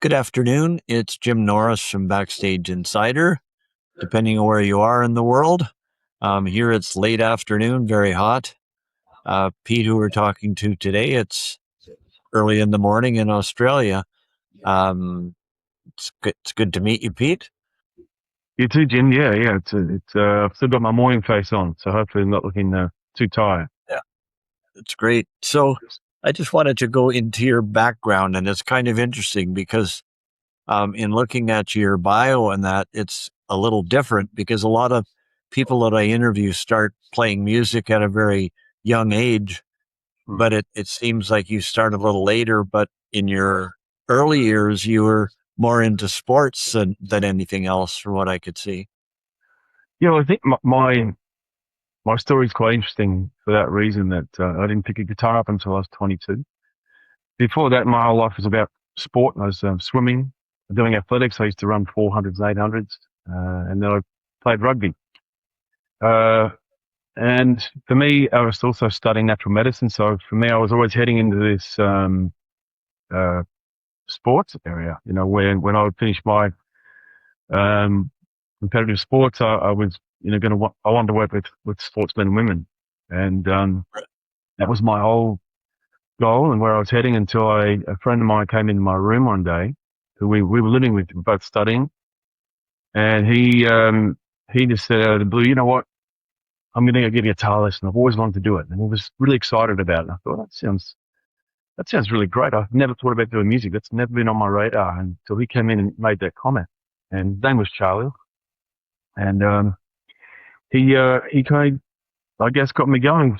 Good afternoon. It's Jim Norris from Backstage Insider, depending on where you are in the world. Here it's late afternoon, very hot. Pete, who we're talking to today, it's early in the morning in Australia. Um, it's good to meet you, Pete. You too, Jim. Yeah. I've still got my morning face on, so hopefully I'm not looking too tired. Yeah, it's great. So I just wanted to go into your background, and it's kind of interesting because in looking at your bio and that, it's a little different because a lot of people that I interview start playing music at a very young age, Hmm. but it seems like you started a little later, but in your early years, you were more into sports than anything else, from what I could see. Yeah, well, I think my story is quite interesting for that reason that I didn't pick a guitar up until I was 22. Before that, my whole life was about sport. I was swimming, doing athletics. I used to run 400s, 800s, and then I played rugby. Uh, and for me, I was also studying natural medicine. So for me, I was always heading into this uh, sports area. You know, when I would finish my um, competitive sports, I was, I wanted to work with sportsmen and women. And that was my whole goal and where I was heading until a friend of mine came into my room one day who we were living with, both studying. And he just said out of the blue, you know what? I'm going to go get a guitar lesson. I've always wanted to do it. And he was really excited about it. And I thought, that sounds really great. I've never thought about doing music. That's never been on my radar until he came in and made that comment. And his name was Charlie. And he kind of, I guess, got me going.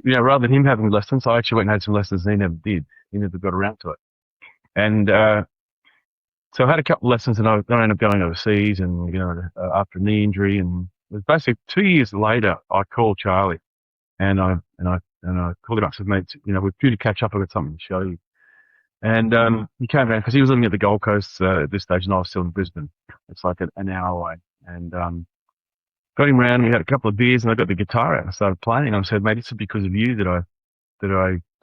Rather than him having lessons, I actually went and had some lessons, and he never did. He never got around to it. And so I had a couple of lessons, and I ended up going overseas, and after a knee injury, and it was basically 2 years later, I called Charlie, and I called him up and said, mate, we're due to catch up. I've got something to show you. And he came around because he was living at the Gold Coast at this stage, and I was still in Brisbane. It's like an hour away, and got him round. We had a couple of beers, and I got the guitar out and I started playing. And I said, "Mate, it's because of you that I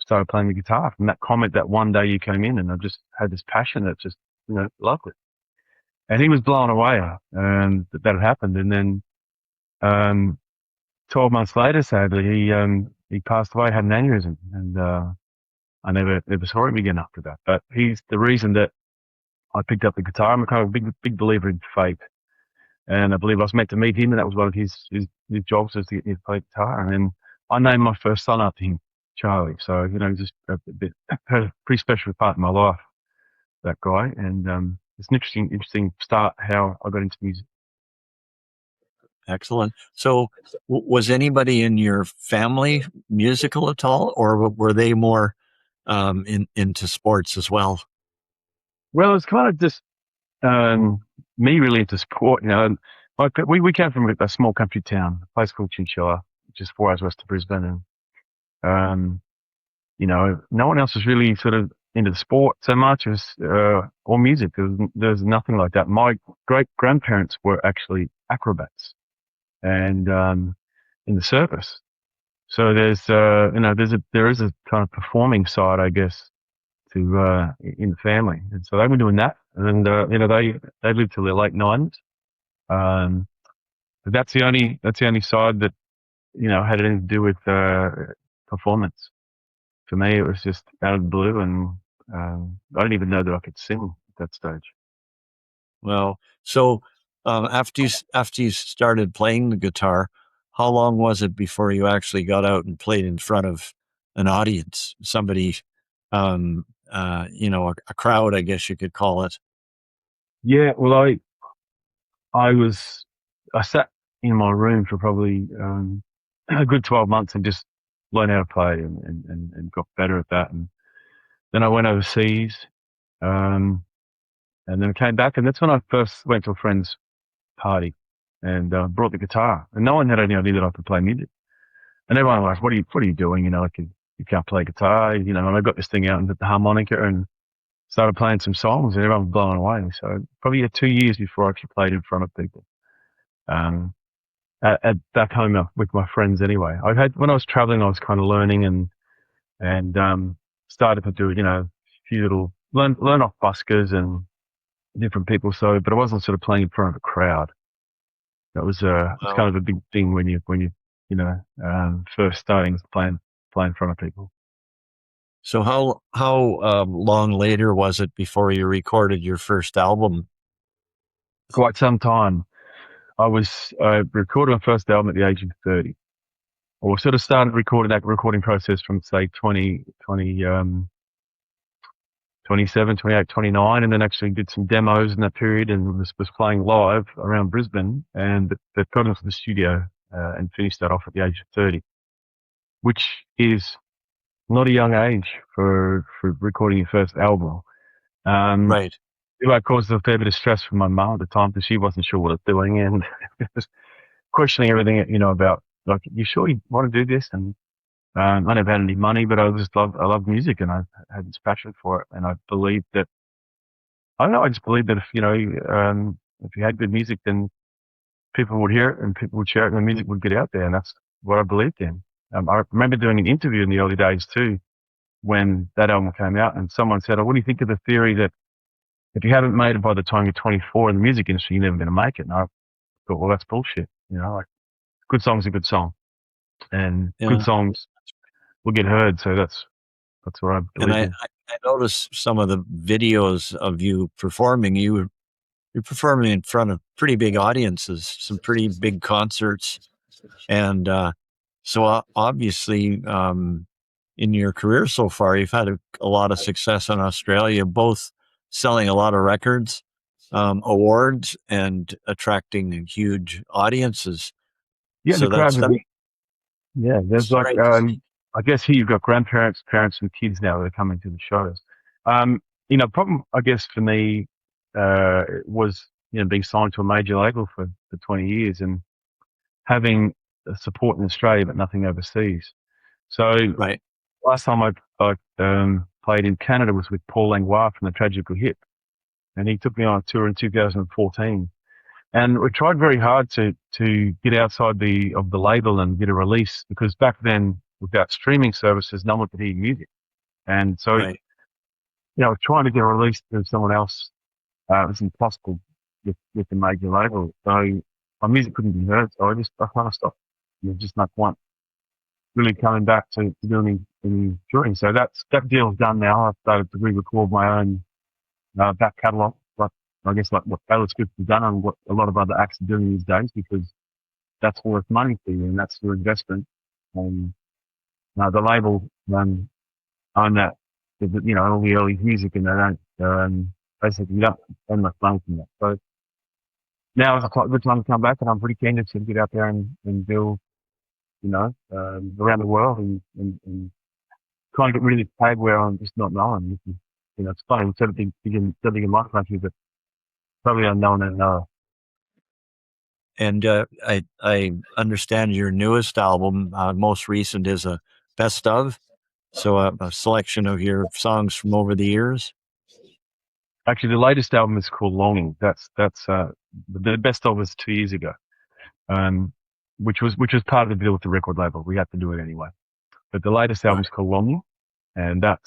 started playing the guitar." From that comment, that one day you came in, and I just had this passion that just loved it. And he was blown away, and that had happened. And then 12 months later, sadly, he passed away, had an aneurysm, and I never saw him again after that. But he's the reason that I picked up the guitar. I'm a kind of big believer in fate. And I believe I was meant to meet him, and that was one of his jobs, was to get me to play guitar. And then I named my first son after him, Charlie. So just a bit pretty special part of my life, that guy. And it's an interesting start how I got into music. Excellent. So, was anybody in your family musical at all, or were they more into sports as well? Well, it's kind of just me really into sport. Like we came from a small country town, a place called Chinchilla, which is 4 hours west of Brisbane, and um, no one else was really sort of into the sport so much as or music. There's nothing like that. My great grandparents were actually acrobats, and in the circus. So there is a kind of performing side, I guess, to in the family, and so they were doing that, and they lived till their late 90s. Um, but that's the only side that had anything to do with performance. For me, it was just out of the blue, and I didn't even know that I could sing at that stage. Well, so after you started playing the guitar, how long was it before you actually got out and played in front of an audience, somebody, a crowd, I guess you could call it? Yeah, well, I sat in my room for probably a good 12 months and just learned how to play and got better at that. And then I went overseas, um, and then I came back, and that's when I first went to a friend's party and brought the guitar. And no one had any idea that I could play music. And everyone was like, what are you doing? Like you can't play guitar, and I got this thing out and did the harmonica and started playing some songs, and everyone was blown away. So probably 2 years before I actually played in front of people. Um, at back home with my friends anyway. When I was traveling, I was kind of learning and started to do, a few little learn off buskers and different people. So, but I wasn't sort of playing in front of a crowd. That was it's Wow. kind of a big thing when first starting playing in front of people. So how long later was it before you recorded your first album? Quite some time. I recorded my first album at the age of 30. Or sort of started recording that recording process from say 27, 28, 29, and then actually did some demos in that period and was playing live around Brisbane, and that got into the studio and finished that off at the age of 30, which is not a young age for recording your first album. Um, Right. it caused a fair bit of stress for my mum at the time because she wasn't sure what I was doing and was questioning everything, about like, you sure you want to do this? And I never had any money, but I love music and I had this passion for it. And I believed that, I don't know, I just believed that if you had good music, then people would hear it and people would share it and the music would get out there. And that's what I believed in. I remember doing an interview in the early days too, when that album came out, and someone said, "Oh, what do you think of the theory that if you haven't made it by the time you're 24 in the music industry, you're never going to make it?" And I thought, well, that's bullshit. Like, good song's a good song, and good Yeah. songs will get heard. So that's what I And believe in. I noticed some of the videos of you performing. You're performing in front of pretty big audiences, some pretty big concerts, and obviously, in your career so far, you've had a lot of success in Australia, both selling a lot of records, awards, and attracting huge audiences. Yeah, the So crowds that's are big. Yeah, there's that's like, great to see. I guess here you've got grandparents, parents, and kids now that are coming to the shows. Problem I guess for me was being signed to a major label for 20 years and having support in Australia but nothing overseas. So Right. last time I played in Canada was with Paul Langlois from the Tragical Hip, and he took me on a tour in 2014. And we tried very hard to get outside of the label and get a release, because back then, without streaming services, no one could hear music. And so, Right. trying to get a release through someone else was impossible with the major label. So my music couldn't be heard. So I kind of stopped. Just no point really coming back to doing any touring. So that deal's done now. I've started to re-record my own back catalogue, like I guess like what Taylor Swift has done and what a lot of other acts are doing these days, because that's worth money to you and that's your investment. Um, the label own that, all the early music, and they don't basically you don't earn much money from that. So now is a quite good time to come back, and I'm pretty keen to sort of get out there and build, around the world and kind of get rid of this tag where I'm just not known. Which is, it's funny, instead of being in my country, but probably unknown and And I understand your newest album, most recent, is a best of. So a selection of your songs from over the years. Actually, the latest album is called Longing. That's the best of was 2 years ago, um, which was part of the deal with the record label. We had to do it anyway. But the latest album Right. is called Longing, and that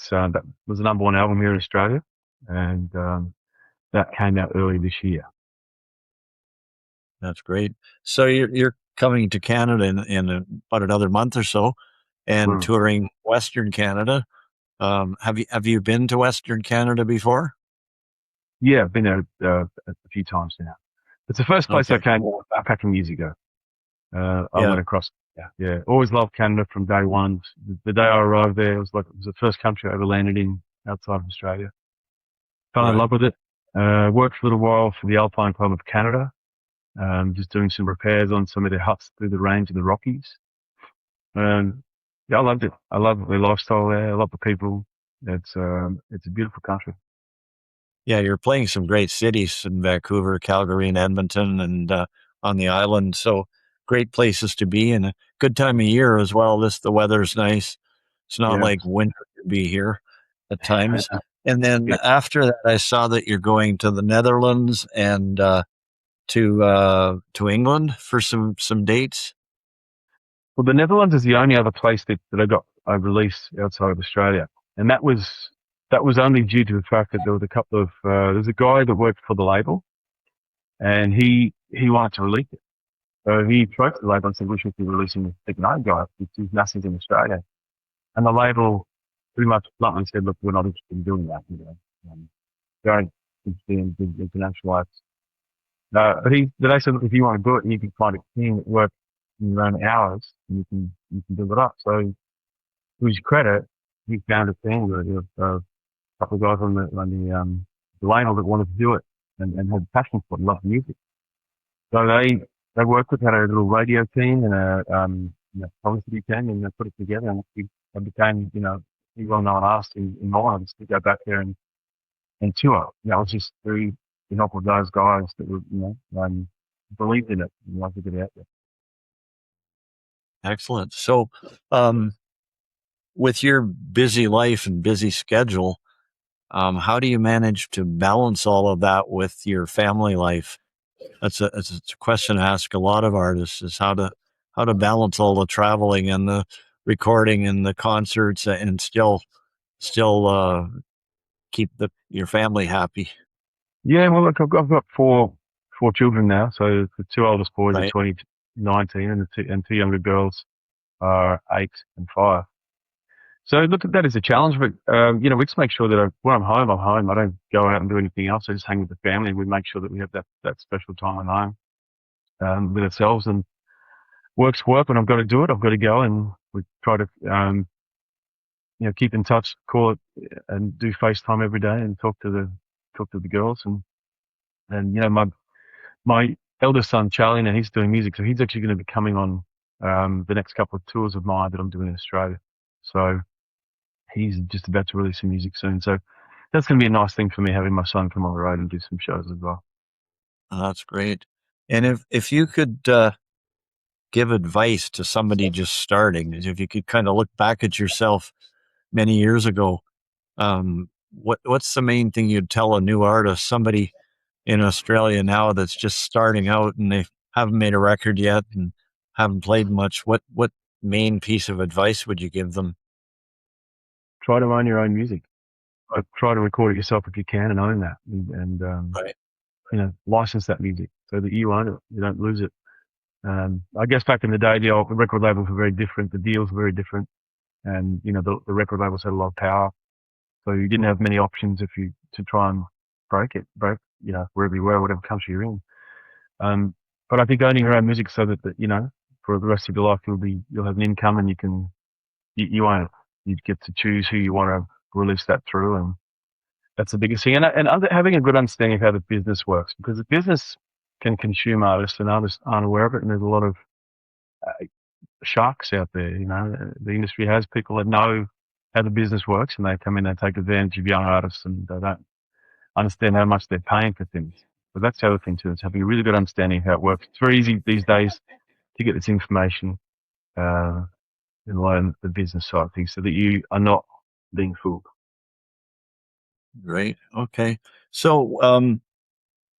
was the number one album here in Australia, and that came out early this year. That's great. So you're coming to Canada in about another month or so, and Mm. touring Western Canada. Have you been to Western Canada before? Yeah, I've been there a few times now. It's the first place I Okay. came backpacking years ago. I Yeah. went across. Yeah. Always loved Canada from day one. The day I arrived there, it was the first country I ever landed in outside of Australia. Fell in Right. love with it. Worked for a little while for the Alpine Club of Canada, just doing some repairs on some of their huts through the range of the Rockies. Yeah, I loved it. I love the lifestyle there. I love the people. It's a beautiful country. Yeah, you're playing some great cities in Vancouver, Calgary, and Edmonton, and on the island. So great places to be, and a good time of year as well. The weather's nice. It's not Yeah. like winter to be here at times. And then Yeah. after that, I saw that you're going to the Netherlands and to England for some dates. Well, the Netherlands is the only other place that I released outside of Australia, and that was that was only due to the fact that there was a couple of there's a guy that worked for the label, and he wanted to release it. So he approached the label and said, "We should be releasing the Big Nine guy, which is nothing in Australia." And the label pretty much bluntly said, "Look, we're not interested in doing that. You know, don't interested in big international acts." But they said, "Look, if you want to do it, and you can find a team that works in your own hours, and you can build it up." So to his credit, he found a team of a couple of guys on the label that wanted to do it and had passion for it and loved music. So they worked with, had a little radio team and a publicity team, and they put it together, and I became, a well-known artist in Ireland to go back there and tour. That was just through the help of those guys that were, believed in it and wanted to get out there. Excellent. So, with your busy life and busy schedule, how do you manage to balance all of that with your family life? It's a question I ask a lot of artists: is how to balance all the traveling and the recording and the concerts and still keep your family happy. Yeah, well, look, I've got four children now. So the two oldest boys are Right. 20, 19, and two younger girls are 8 and 5. So look at that as a challenge, but we just make sure that when I'm home, I'm home. I don't go out and do anything else. I just hang with the family. We make sure that we have that special time at home with ourselves. And work's work. When I've got to do it, I've got to go, and we try to keep in touch, call it, and do FaceTime every day, and talk to the girls. And my eldest son Charlie, now he's doing music, so he's actually going to be coming on the next couple of tours of mine that I'm doing in Australia. So he's just about to release some music soon. So that's going to be a nice thing for me, having my son come on the road and do some shows as well. Oh, that's great. And if you could give advice to somebody just starting, if you could kind of look back at yourself many years ago, what's the main thing you'd tell a new artist, somebody in Australia now that's just starting out and they haven't made a record yet and haven't played much? What main piece of advice would you give them? Try to own your own music. Try to record it yourself if you can, and own that, and Right. license that music so that you own it, you don't lose it. I guess back in the day, the old record labels were very different. The deals were very different, and the record labels had a lot of power, so you didn't have many options to try and break wherever you were, whatever country you're in. But I think owning your own music so that for the rest of your life you'll have an income, and you own it. You get to choose who you want to release that through, and that's the biggest thing. And having a good understanding of how the business works, because the business can consume artists, and artists aren't aware of it. And there's a lot of sharks out there. The industry has people that know how the business works, and they come in and take advantage of young artists, and they don't understand how much they're paying for things. But that's the other thing too. It's having a really good understanding of how it works. It's very easy these days to get this information and learn the business side of things so that you are not being fooled. Great. Okay. So,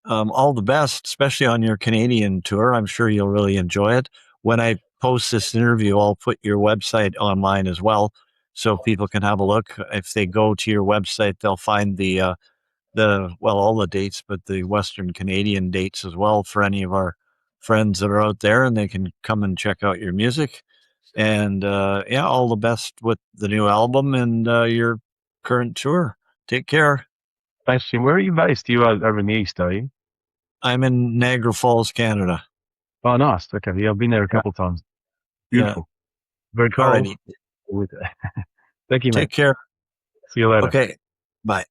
all the best, especially on your Canadian tour. I'm sure you'll really enjoy it. When I post this interview, I'll put your website online as well, so people can have a look. If they go to your website, they'll find all the dates, but the Western Canadian dates as well for any of our friends that are out there, and they can come and check out your music. And all the best with the new album and your current tour. Take care. Thanks, Jim. Where are you based? You are over in the east, are you? I'm in Niagara Falls, Canada. Oh, nice. Okay. Yeah, I've been there a couple of times. Beautiful. Very cold. Alrighty. Thank you, mate. Take care. See you later. Okay. Bye.